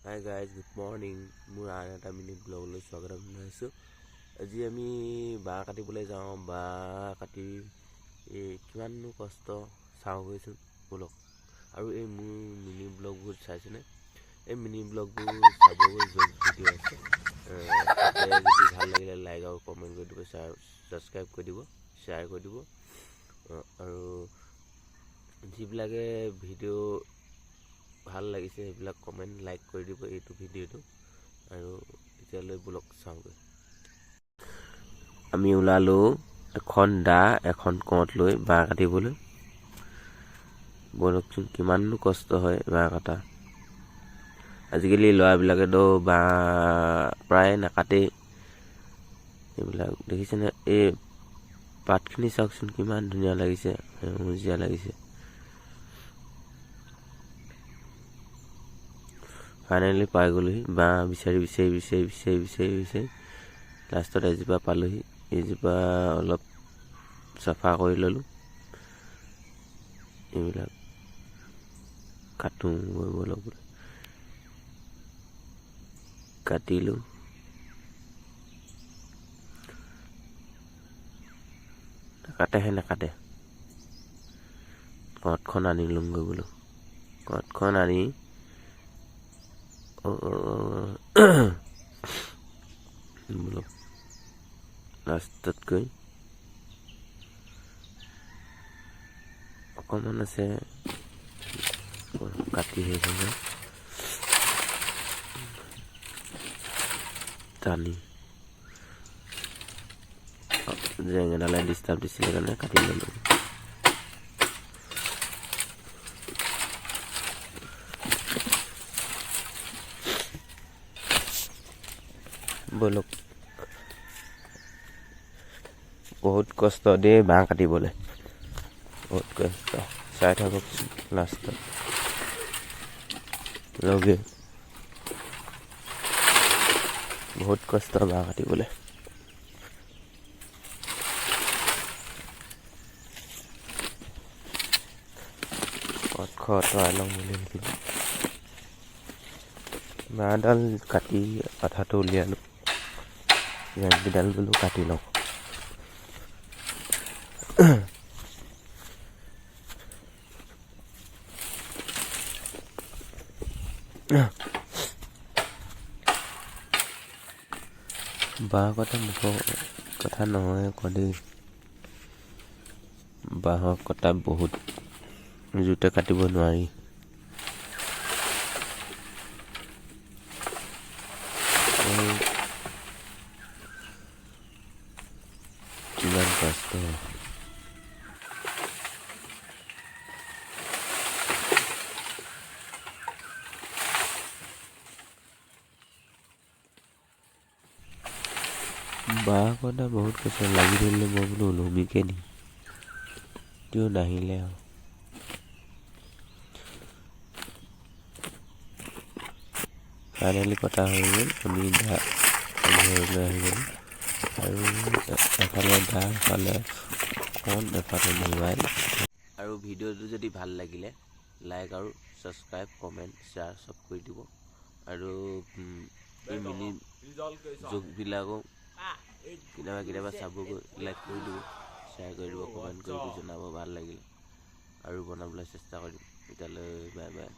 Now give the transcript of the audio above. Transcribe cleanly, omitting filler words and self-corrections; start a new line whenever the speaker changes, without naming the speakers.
Hi guys, good morning. মোৰ আন এটা মিনি ব্লগলৈ স্বাগতম জনাইছোঁ। আজি আমি বাঁহ কাটিবলৈ যাওঁ। বাঁহ কাটি কিমাননো কষ্ট চাওঁগৈচোন ব'লক। আৰু এই মোৰ মিনি ব্লগবোৰ চাইছেনে? এই মিনি ব্লগবোৰ চাবগৈ য'ত ভিডিঅ' আছে তাতে যদি ভাল লাগিলে লাইক আৰু কমেণ্ট কৰি দিব, ছাবস্ক্ৰাইব কৰি দিব, শ্বেয়াৰ কৰি দিব। আৰু যিবিলাকে ভিডিঅ' ভাল লাগিছে সেইবিলাক কমেণ্ট লাইক কৰি দিব এইটো ভিডিঅ'টো। আৰু এতিয়ালৈ ব্লগ চাওঁগৈ। আমি ওলালোঁ এখন দা এখন কট লৈ বাঁহ কাটিবলৈ। বলকচোন কিমাননো কষ্ট হয় বাঁহ কটা। আজিকালি ল'ৰাবিলাকেতো বাঁহ প্ৰায় নাকাটেই। এইবিলাক দেখিছেনে? এই পাতখিনি চাওকচোন কিমান ধুনীয়া লাগিছে, সেউজীয়া লাগিছে। ফাইনেলি পাই গ'লোহি। বাঁহ বিচাৰি লাষ্টত এজোপা পালোহি। এইজোপা অলপ চাফা কৰি ল'লোঁ। এইবিলাক কাটোঁ অলপ কাটিলোঁ। নাকাটে কটখন আনিলোঁগৈ বোলো। কটখন আনি বোলো লাষ্টত গৈ অকণমান আছে কাটি সেইখিনি টানি জেঙেডালে ডিষ্টাৰ্ব দিছিলে কাৰণে কাটি ল'লোঁ। ব'লক, বহুত কষ্ট দেই বাঁহ কাটিবলৈ, বহুত কষ্ট। চাই থাককচোন লাষ্টত লগে। বহুত কষ্ট বাঁহ কাটিবলৈ। আঁতৰাই লওঁ বুলি বাঁহডাল কাটি আঠাটো উলিয়ালোঁ। জেংকেইডাল বোলো কাটি লওঁ। বাঁহ কটা মুখৰ কথা নহয় কদেই। বাঁহৰ কটা বহুত জোৰতে কাটিব নোৱাৰি। কিমান কষ্ট। বাঁহ কটা বহুত কষ্ট। লাগি ধৰিলে মই বোলো ওলমিকে দিম, তেওঁ নাহিলে আৰু। ফাইনেলি কটা হৈ গ'ল। আমি ঘৰলৈ আহি গ'লোঁ। আৰু এফালে দা, এফালে কণ, এফালে মোবাইল। আৰু ভিডিঅ'টো যদি ভাল লাগিলে লাইক আৰু ছাবস্ক্ৰাইব, কমেণ্ট, শ্বেয়াৰ চব কৰি দিব। আৰু এই মিনি জোকবিলাকো কেতিয়াবা চাবগৈ, লাইক কৰি দিব, শ্বেয়াৰ কৰি দিব, কমেণ্ট কৰি জনাব ভাল লাগিলে। আৰু বনাবলৈ চেষ্টা কৰিম। এতিয়ালৈ বাই বাই।